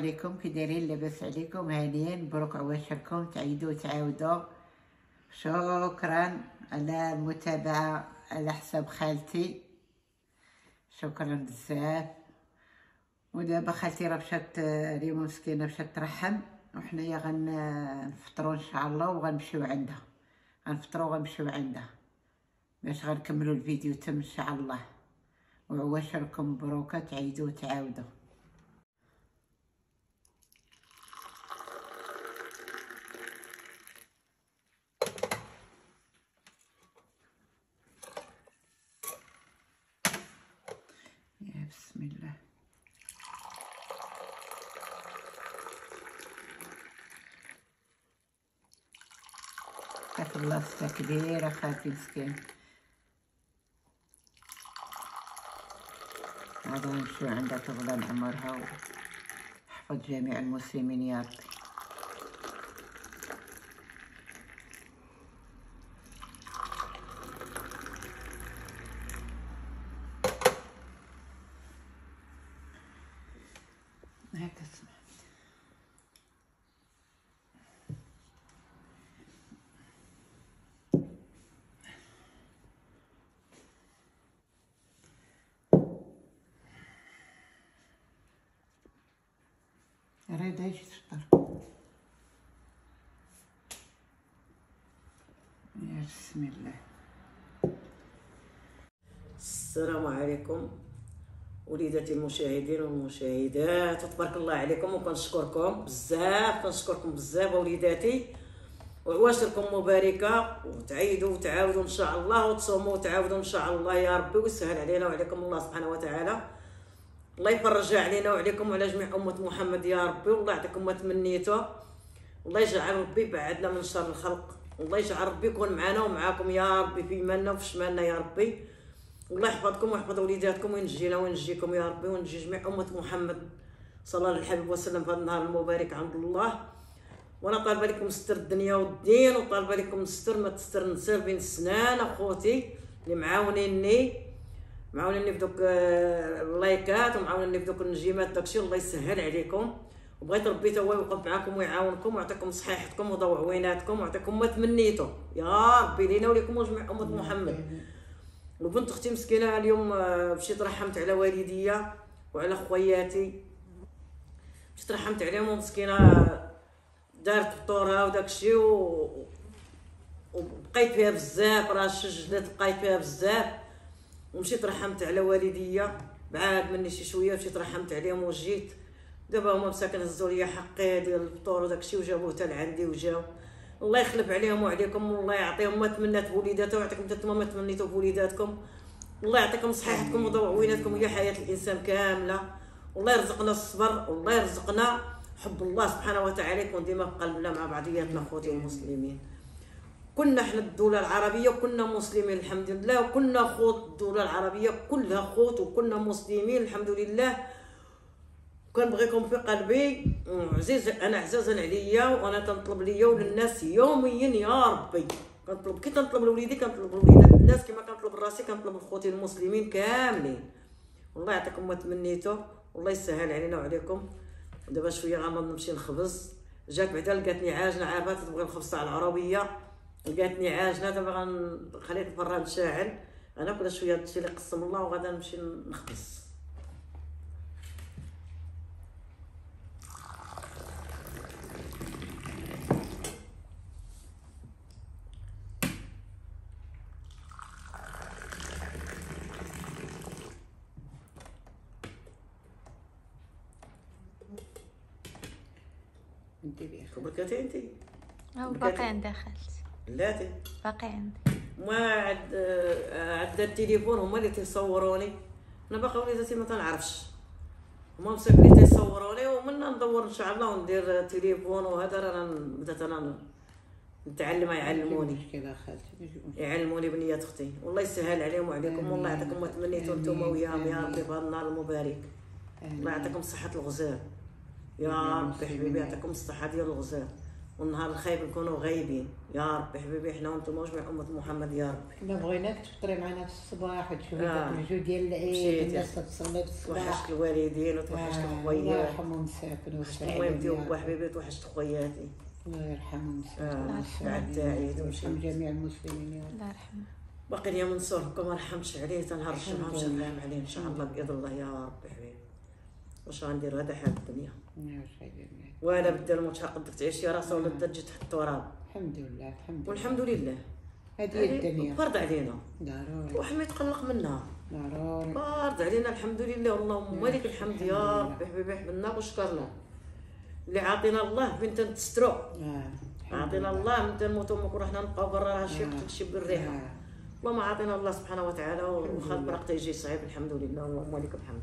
عليكم، كي دايرين؟ لاباس عليكم؟ هانيين؟ مبروك عواشركم، تعيدوا وتعاودوا. شكرا على المتابعه على حساب خالتي، شكرا بزاف. ودابا خالتي راه مشات اليوم مسكينه، مشات ترحم، وحنايا غنفطروا ان شاء الله وغنمشيو عندها. غنفطروا وغنمشيو عندها باش غنكملوا الفيديو تم ان شاء الله. وعواشركم مبروكه، تعيدوا وتعاودوا. يا بسم الله. الله ستة كبيرة خالتي مسكين. هذا نمشيو عندها تفضل نعمرها وحفظ جميع المسلمين يا ربي. هاك اسمع. ريدا يجي تفطر. يا بسم الله. السلام عليكم وليداتي المشاهدين والمشاهدات، وتبارك الله عليكم، وكنشكركم بزاف، كنشكركم بزاف وليداتي، وعواشركم مباركه، وتعيدوا وتعاودوا ان شاء الله، وتصوموا وتعاودوا ان شاء الله يا ربي، ويسهل علينا وعليكم الله سبحانه وتعالى. الله يفرج علينا وعليكم وعلى جميع امه محمد يا ربي، والله يعطيكم ما تمنيتوا، والله يجعل ربي بعدنا من شر الخلق، والله يجعل ربي يكون معنا ومعاكم يا ربي في يماننا وفي شمالنا يا ربي، الله يحفظكم ويحفظ وليداتكم وينجينا وينجيكم يا ربي، ونجي جميع امه محمد صلى الله عليه وسلم في هذا النهار المبارك عند الله. وانا طالبه لكم ستر الدنيا والدين، وطالبه لكم ستر ما تستر نسال بين السنان اخوتي اللي معاونيني في دوك اللايكات، ومعاونيني في دوك النجيمات، داكشي الله يسهل عليكم، وبغيت ربي تا هو يوقف معاكم ويعاونكم ويعطيكم صحيحتكم وضوء عويناتكم ويعطيكم ما تمنيتوا يا ربي لينا وليكم وجميع امه محمد. وبنت اختي مسكينه اليوم مشيت رحمت على والديا وعلى خوياتي، مشيت رحمت عليهم، ومسكينه دارت فطورها وداكشي وبقيت فيها بزاف، راه شجلت بقيت فيها بزاف، ومشيت رحمت على والديا بعاد مني شي شويه، مشيت رحمت عليهم وجيت. دابا هما مساكن هزوا ليا حقي ديال الفطور وداكشي وجابوه حتى لعندي وجاو. الله يخلف عليهم وعليكم، والله يعطيهم ما تمنات بوليداتهم، ويعطيكم حتى نتوما ما تمنيتوا بوليداتكم، الله يعطيكم صحيحتكم وضوء عويناتكم ويا حياه الانسان كامله، والله يرزقنا الصبر، والله يرزقنا حب الله سبحانه وتعالى يكون ديما في قلبنا مع بعضياتنا خوتي المسلمين. كنا حنا الدوله العربيه وكنا مسلمين الحمد لله، وكنا خوت الدوله العربيه كلها خوت، وكنا مسلمين الحمد لله، كنبغيكم في قلبي عزيز، انا عزازا عليا، وانا تنطلب ليا وللناس يوميا يا ربي، كنطلب كي تنطلب لوليدي كنطلب لوليدات الناس كما كنطلب راسي، كنطلب لخوتي المسلمين كاملين، والله يعطيكم ما تمنيتوا، والله يسهل علينا وعليكم. دابا شويه غنوض نمشي نخبز، جات بعدا لقاتني عاجنه عافات تبغي الخبز تاع العربيه، لقاتني عاجنه، دابا غنخليت الفران شاعل، غناكل شويه هادشي اللي قسم الله وغادا نمشي نخبز. انتي بخير؟ كبركاتي انتي؟ باقي عندي خالتي، بلاتي باقي عندي. ما عند التليفون هما اللي تيصوروني، انا باقا وليداتي ما تنعرفش، هما مساكنين تيصوروني، ومنا ندور ان شاء الله وندير تليفون، وهذا رانا بدات انا نتعلم، يعلموني يعلموني بنيات اختي، والله يسهل عليهم وعليكم، والله يعطيكم ما تمنيتوا نتوما وياهم يا ربي في هذا النهار المبارك، الله يعطيكم صحه الغزال يا ربي حبيبي، يعطيكم الصحه ديال الغزال، والنهار الخايب نكونوا غايبين. يا ربي حبيبي حنا وانتم جميع امه محمد يا ربي. حنا بغيناك تفطري معنا في الصباح وتشوفي آه. داك الجو ديال العيد، مشيتي. الناس كتصلي في الصباح. توحشت الوالدين وتوحشت الله الخويات. يرحمهم مساكن ويسر المهم عليهم ديال يا با رب. حبيبي توحشت خوياتي. الله يرحمهم مساكن آه. ويسر بعد عليهم عيد ويرحم ومشيت. جميع المسلمين يا رب. الله يرحمه. باقي لي من صوركم ما رحمتش عليه تنهار الجمعه الحمد باش لله. نرحم عليه ان شاء الله باذن الله يا ربي حبيبي. واش غندير هذا حال الدنيا. يا سيدي. ولا بدل الموت قدك تعيش يا راسها ولا تجي تحت التراب. الحمد لله الحمد لله. والحمد لله هذه هي الدنيا. فرض علينا ضروري واحد ما يتقلق منها. ضروري. فرض علينا الحمد لله واللهم لك الحمد يا ربي حبيبي حمدناك وشكرنا اللي عاطينا الله بنت نتسترو. عاطينا الله من تنموتوا امك ورحنا نبقاو برا راه شي تمشي بالريحه. اللهم عاطينا الله سبحانه وتعالى وخا البرق تيجي صعيب الحمد لله اللهم لك الحمد.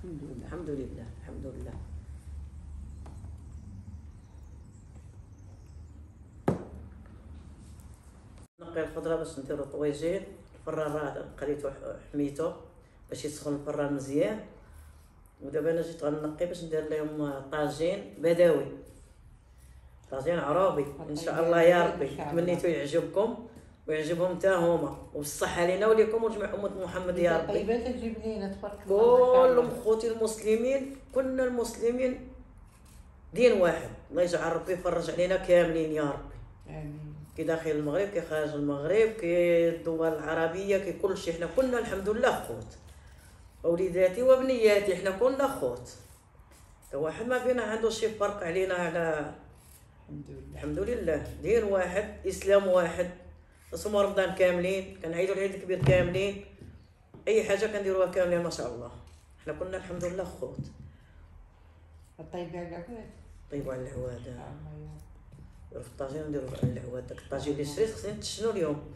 الحمد لله. الحمد لله الحمد لله. نقي الخضره باش نديرو طويجين. الفران راه قريتو حميتو باش يسخن الفران مزيان. ودابا انا جيت غنقي باش ندير لهم طاجين بدوي، طاجين عروبي ان شاء الله يا ربي. تمنيتو يعجبكم ويعجبهم حتى هما وبالصحه لينا وليكم وجميع امه محمد يا ربي. طيبات تجيب لينا تبارك الله. كلهم خوتي المسلمين كنا المسلمين دين واحد. الله يجعل ربي يفرج علينا كاملين يا ربي. امين. كي داخل المغرب كي خارج المغرب كي الدول العربيه كي كل شيء حنا كنا الحمد لله خوت. وليداتي وبنياتي حنا كنا خوت. واحد ما بينا عنده شي فرق علينا على الحمد لله. الحمد لله. دين واحد اسلام واحد. نصوموا رمضان كاملين كنعيدوا العيد الكبير كاملين. اي حاجه كنديروها كاملين ما شاء الله. حنا كنا الحمد لله خوت. الطيب على العباد. طيبوا على العواد. في الطاجين نديرو على العواد. داك الطاجين اللي شريت خصني نتشنو اليوم.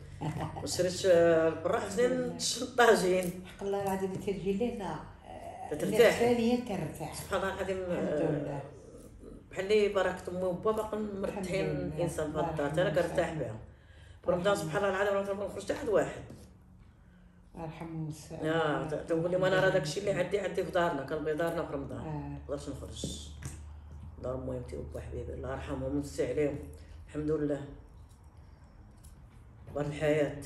وشريت البراح خصني نتشن الطاجين. حق الله العظيم تجي لنا ترتاح. ثانية ترتاح. سبحان الله العظيم. الحمد لله. بحال اللي بركة امي وبا باقي مرتاحين الانسان في الدار. انا كنرتاح بها. في رمضان سبحان الله العظيم ما نخرج حتى حد واحد. ارحمهم السلام. تنقول لي ما انا راه داكشي اللي عندي في دارنا كنبغي دارنا في رمضان. ما نقدرش نخرج. دار مهمتي وبا حبيبي الله يرحمهم ويمسي عليهم. الحمد لله. بار الحياة.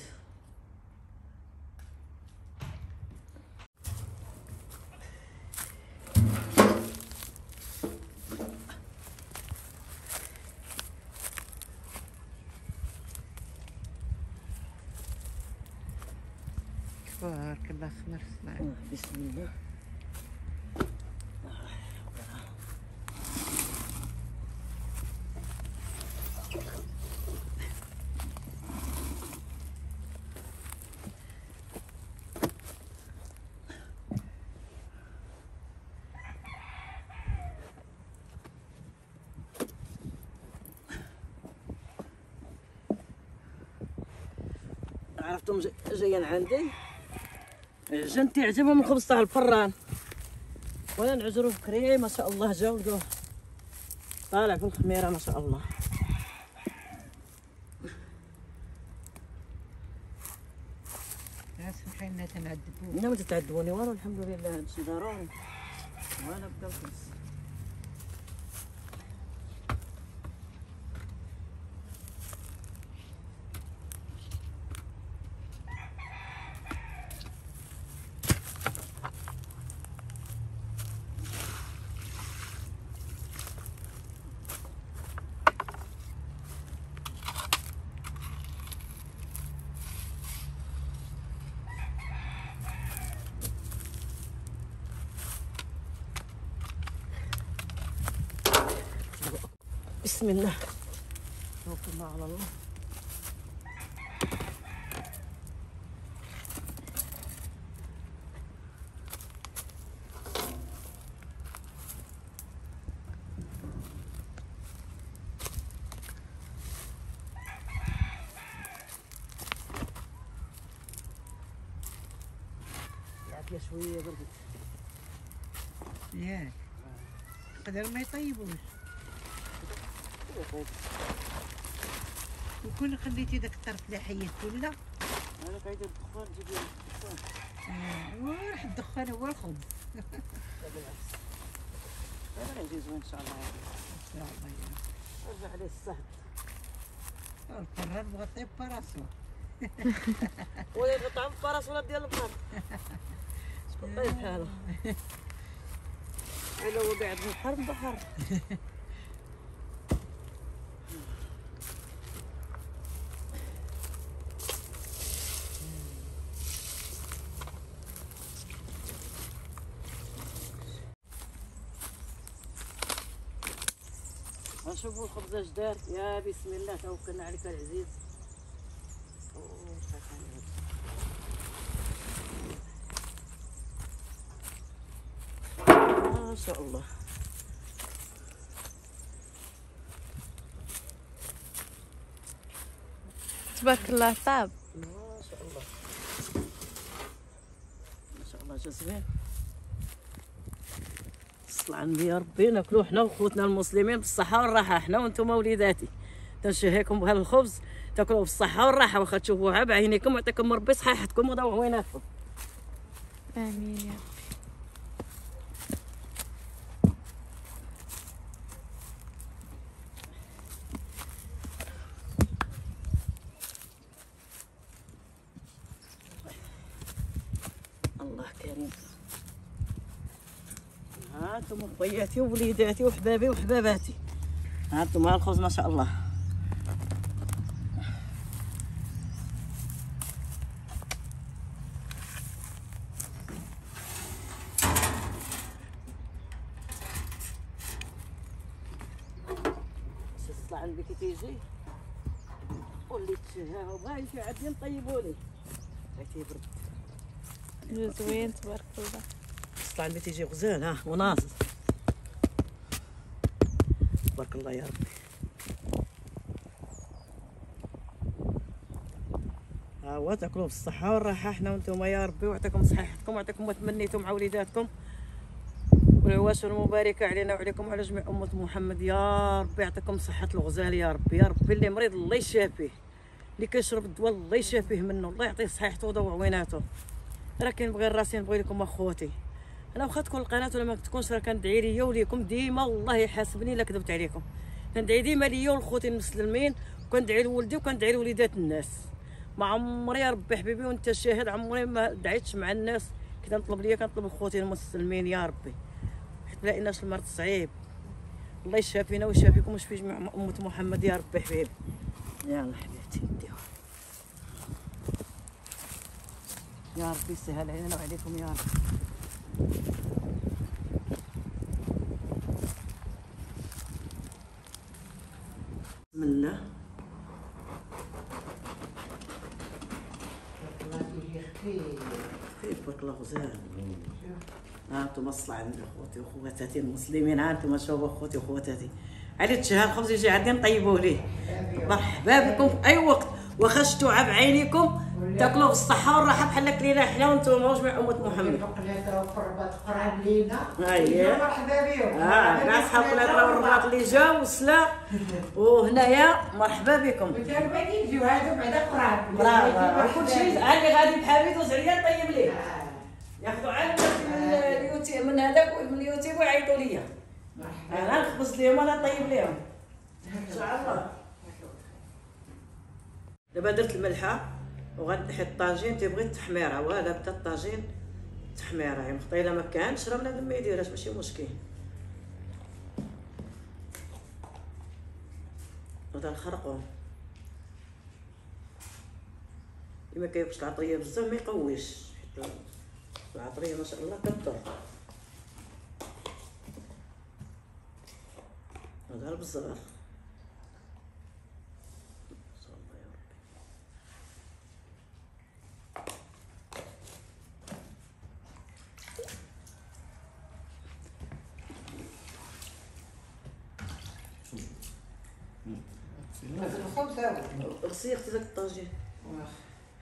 تبارك الله خمر صنع. بسم الله. عرفتم جايين عندي جنتي عجبهم الخبز تاع الفران وانا نعجرو بكري ما شاء الله جاودوه طالع في الخميره ما شاء الله. سمحي لنا تنعذبوا. لا ما تتعذبوني والو الحمد لله هادشي ضروري وانا بدا الخبز. بسم الله توكلنا على الله. العافية شوية بردت. ياك قدر ما يطيبوش. وكون خليتي داك الطرف لا حيت ولا انا قاعد الدخان جيب لي الدخان. وراح الدخان هو الخبز. لا بالعكس انا غنجي زوين ان شاء الله. ان شاء الله. ارجع عليه السهل. القرار مغطي براسو. ولا يطعم الفرس ولا ديال البحر. شكون بحالو. الا هو قاعد في البحر بحر. نشوفوا الخبزه اش دار. يا بسم الله توكلنا عليك العزيز. ما شاء الله. تبارك الله طاب. ما شاء الله ما شاء الله جا زوين. الصلاة على النبي يا ربي. ناكلو حنا وخوتنا المسلمين بالصحة والراحة، حنا وانتم وليداتي. تنشهيكم بهذا الخبز تاكلوه بالصحة والراحة، واخا تشوفوها بعينيكم ويعطيكم ربي صحيحتكم وضوعويناتكم. امين يا رب. الله كريم. هانتم خوياتي ووليداتي وحبابي وحباباتي، هانتم ها الخبز ما شاء الله. تطلع عندك تيجي وليت تشهاها وبغا شي عادي نطيبولي تيبرد. زوين تبارك الله. تطلع عندي تيجي غزال ها وناصر. تبارك الله يا ربي. ها هو تاكلوا بالصحة والراحة حنا وانتم يا ربي، ويعطيكم صحيحتكم ويعطيكم ما تمنيتم مع وليداتكم، والعواشر المباركة علينا وعليكم وعلى جميع أمة محمد. يا ربي يعطيكم صحة الغزال يا ربي. يا ربي اللي مريض الله يشافيه، اللي كيشرب الدواء الله يشافيه منه، الله يعطيه صحيحته وضوعويناته. راه كنبغي راسي نبغي لكم اخوتي. انا واخا تكون القناه ولا ما تكونش راه كندعي ليا وليكم ديما، والله يحاسبني الا كذبت عليكم. كندعي ديما ليا ولخوتي المسلمين، وكندعي لولدي وكندعي لوليدات الناس. ما عمري يا ربي حبيبي وانت شاهد عمري ما دعيتش مع الناس. كي كنطلب ليا كنطلب لخوتي المسلمين يا ربي، حيت لا اناش المرض صعيب. الله يشافينا ويشافيكم ويشفي جميع امه محمد يا ربي حبيبي. يلا حبيبتي نديوها. يا ربي يسهل علينا وعليكم يا رب. بسم الله. خفيف تبارك الله غزال. ها انتم الصلاة عند اخوتي واخواتاتي المسلمين، ها انتم شوفوا اخوتي واخواتاتي. علي تشهى الخبز يجي عندي نطيبوه ليه. مرحبا بكم في اي وقت، واخا شفتوا عاب عينيكم تاكلوا بالصحة والراحة بحال كلينا حنا وانتم وجميع أمة محمد. قراب لينا. اييه مرحبا بهم. ناس حاب القناطرة والرباط اللي جاو والسلا وهنايا مرحبا بكم. وكانوا غادي يجيو هادو بعدا قراب. برافو كلشي اللي غادي بحال يدوز عليا نطيب ليه. ياخذوا عاد من اليوتيوب من هذاك من اليوتيوب ويعيطوا ليا. انا نخبز ليهم انا نطيب ليهم. ان شاء الله. دابا درت الملحه وغنحط الطاجين، تيبغي التحميره وهذا بدا الطاجين تحميره. يعني مخطي الا ما كانش راه بنادم ما يديرهاش ماشي مشكل. هذا الخرقوم اللي ما كياكلش العطريه بزاف ما يقويش، حيت العطريه ما شاء الله كثر. هذا البزار الخبز هذا. غسلي اختي داك الطاجين.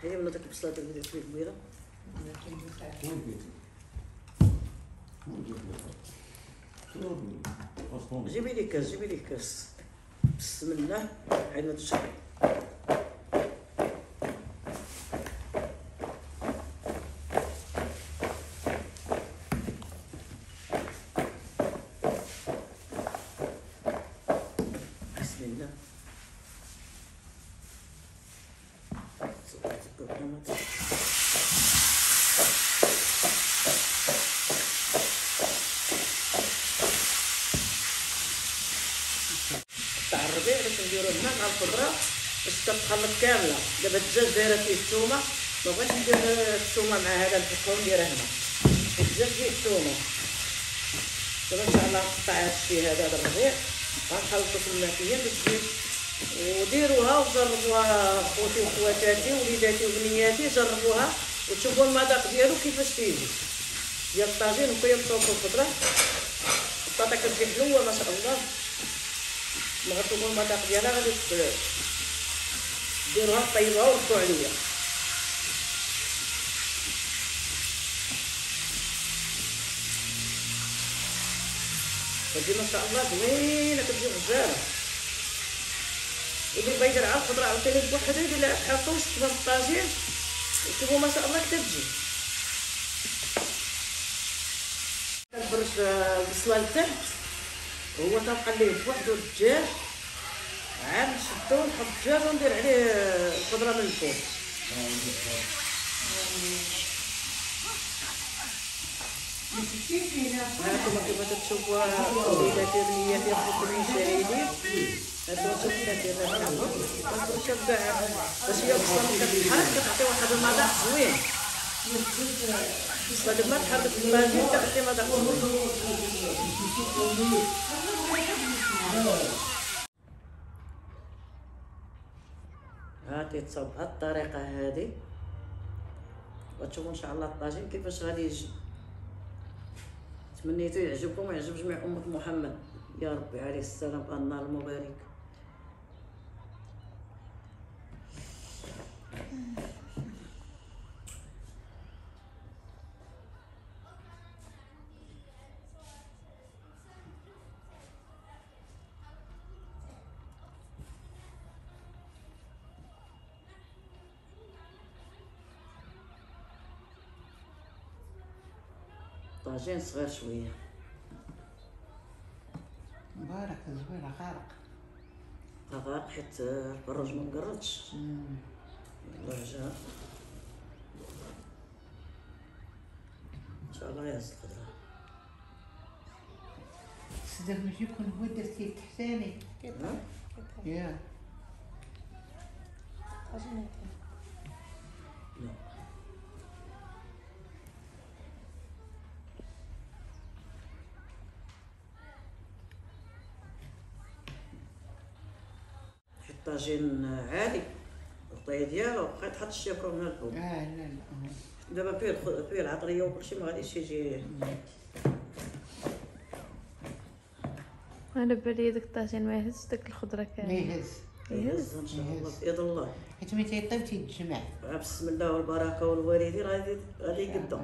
هي ولا داك البصله ديال الكبيره. جيبي لي كاس جيبي لي كاس. بسم الله عاد ما تشربي. بسم الله. تاع الربيع باش نديرو هنا مع الخضره باش تتخلط كامله. دابا الدجاج دايره فيه الثومه، ما بغيتش ندير الثومه مع هذا نفكو ونديرها هنا. الدجاج فيه الثومه. دابا ان شاء الله نقطع هذا الشيء هذا الربيع غنخلطو كمية باش تجي وديروها وجربوها خوتي وخواتاتي وليداتي وبنياتي. جربوها وتشوفوا المذاق ديالو كيفاش تيجي ديال الطاجين. وكاين الثوم والخضره البطاطا كتجي حلوه ما شاء الله. بغيتو المذاق ديالها غادي ديروها طيبوها وردوا عليا. كتجي ما شاء الله زوينه، كتجي غزاله. واللي بغا يدير على الخضره عاوتاني بوحدها يدير لها بحال كوش كيما الطاجين وشوفوا ما شاء الله كتجي. كنفرش البصله لتحت هو تنقليه بوحدو الدجاج، عاد نشدو ونحط الدجاج وندير عليه الخضره من الفوق. هانتوما كيف تشوفوا وليداتي بنياتي خوتي المشاهدين. هانتوما شوفوا كندير لها كنفرشها باش هي البصله كتحرك كتعطي واحد المذاق زوين. البصله لما تحرك في الطاجين كتعطي مذاق زوين. هاتي تصاوب بهاد الطريقه هادي وتشوفوا ان شاء الله الطاجين كيفاش غادي يجي. تمنيتو يعجبكم ويعجب جميع أمة محمد يا ربي عليه السلام النار المبارك. طاجين صغير شويه مبارك زوينه غارق. غارق حيت البروج ما مقرطش. يلاه جا ان شاء الله يهز الخضره. صدق ماشي يكون هو درتي التحتاني يا لا الطاجين عادي الغطايه ديالو بقيت تحط الشيبرو من الفوق. لا لا دابا فيه العطريه وكلشي ما غاديش يجي. انا بالي داك الطاجين ما يهزش داك الخضره ما كامله. يهز ان شاء الله باذن الله. حيت ملي تيطيب تيتجمع. بسم الله والبركه والوالدين غادي يقدو.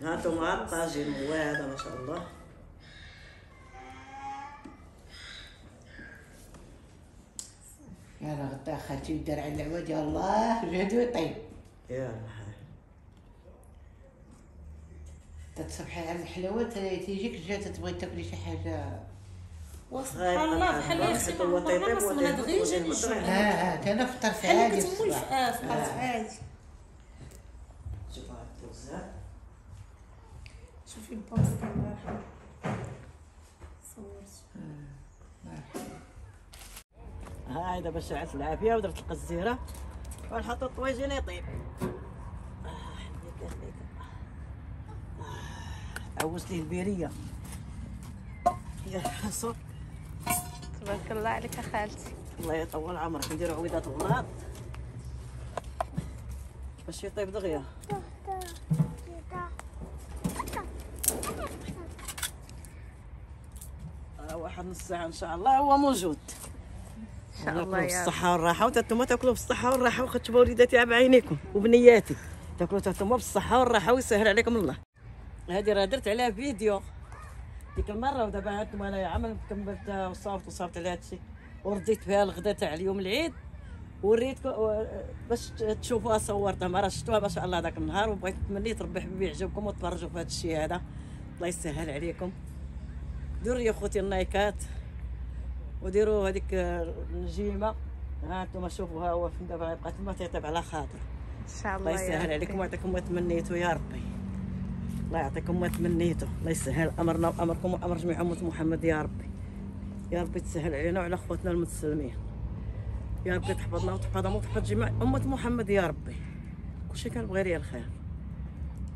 هانتوما الطاجين هو هذا ما شاء الله. يا راه غدا خالتي يدار على العواد يا الله جهدو يطيب. يا تتصبحي على الحلاوه تيجيك جات تبغي تاكلي شي حاجه. سبحان الله بحال يخصي ما نقص من هاد غير جاني الجوع. انا فطر في بحال عادي كتموي في عادي. شوف هاد التوزيع. شوفي الباص البارحه صورت. هاي دابا شعلت العافيه ودرت القزيره ونحط الطويجين يطيب. عوزت ليه البيريه يا حسن. تبارك الله عليك يا خالتي. الله يطول عمرك. نديرو عويضات البلاط باش يطيب دغيا. واحد نص ساعه ان شاء الله هو موجود. ان شاء الله يا رب. بالصحه والراحه وتنتوما تاكلوا بالصحه والراحه وختشوا وليداتي بعينيكم وبنياتي تاكلوا تنتوما بالصحه والراحه ويسهل عليكم الله. هذه راه درت عليها فيديو ديك المره ودابا هانتوما انا عمل كملتها وصاوبت على هادشي ورديت بها الغدا تاع اليوم العيد وريتكم باش تشوفوها. صورتها ما راه شفتوها ما شاء الله داك النهار وبغيت تمنيت ربي حبيبي يعجبكم وتفرجوا في هذا الشيء هذا. الله يسهل عليكم. ديروا يا خوتي اللايكات وديروا هذيك النجيمه. ها انتم شوفوا، ها هو فين دابا يبقى تما تيطيب على خاطر. ان شاء الله الله يسهل عليكم ويعطيكم ما تمنيتوا يا ربي. الله يعطيكم ما تمنيتوا، الله يسهل امرنا وامركم وامر جميع امه محمد يا ربي. يا ربي تسهل علينا وعلى خواتنا المسلمين. يا ربي تحفظنا وتحفظهم وتحفظ جميع امه محمد يا ربي. كلشي كنبغي ليا الخير،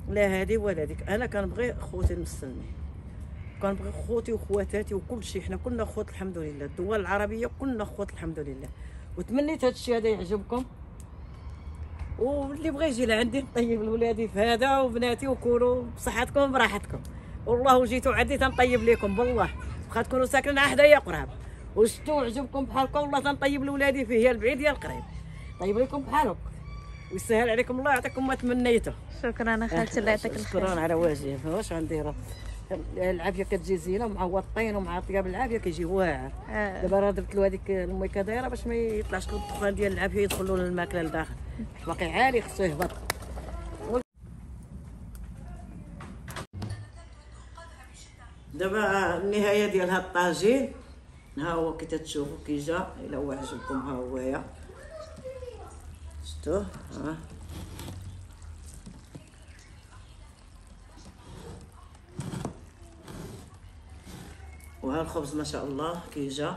لا هادي ولا هاديك. انا كنبغي خوتي المسلمين، كنبغي خوتي وخواتاتي وكل شيء. حنا كلنا خوات الحمد لله، الدول العربيه كلنا خوات الحمد لله. وتمنيت هذا الشيء هذا يعجبكم، واللي بغى يجي لعندي نطيب لولادي في هذا وبناتي، وكونوا بصحتكم وبراحتكم. والله جيتوا عندي تنطيب لكم بالله، واخا تكونوا ساكنين حدايا قراب وشتو عجبكم بحالكم والله تنطيب لولادي فيه، يا البعيد يا القريب. طيب لكم بحالكم ويسهل عليكم، الله يعطيكم ما تمنيتوا. شكرا خالتي، الله يعطيك الخير. شكرا على واجب. واش غنديروا؟ العافيه كتجي زينه ومعوطين ومع طياب العافيه كيجي واعر. دابا راه درت له هذيك الميكا دايره باش ما يطلعش الدخان ديال العافيه يدخل له الماكله لداخل، باقي عالي خصو يهبط. دابا النهايه ديال هاد الطاجين ها هو كي تتشوفوا كي جا. الا هو عجبكم ها هويا شفتوه. ها وها الخبز ما شاء الله كي جا.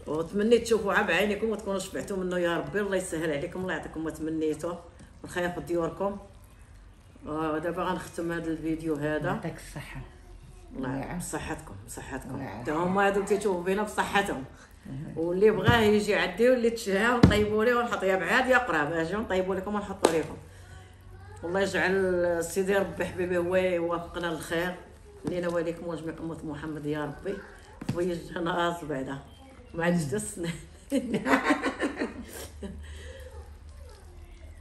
وتمنيت تشوفوا عا بعينيكم وتكونوا شبعتوا منه يا ربي. الله يسهل عليكم، الله يعطيكم ما تمنيتوا والخير في ديوركم. دابا غنختم هذا الفيديو هذا. يعطيك الصحة. الله بصحتكم حتى هما هادو تيشوفوا فينا بصحتهم. واللي بغاه يجي عندي واللي تشهى ونطيبوا ليه ونحط يا بعاد يا قراب، اجيو نطيبوا لكم ونحطوا لكم. والله يجعل سيدي ربي حبيبي هو يوفقنا للخير لينا وليكم وجميع أمة محمد يا ربي. ويجي ناقص بعدا ما عادش دسنا.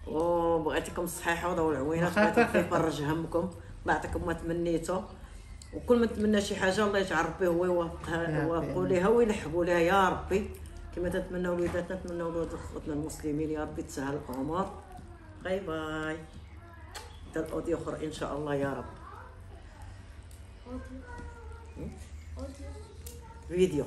وبغيتكم الصحيحه وضو العوينات، بغيتكم يفرج همكم، الله يعطيكم ما تمنيتوا. وكل من تمنى شي حاجه الله يجعل ربي هو يوفقوا ليها ويلحقوا لها يا ربي. كما تتمنى وليداتنا نتمنى ولاد خوتنا المسلمين يا ربي تسهل الامور. باي باي. حتى الاوديو اخر ان شاء الله يا رب. فيديو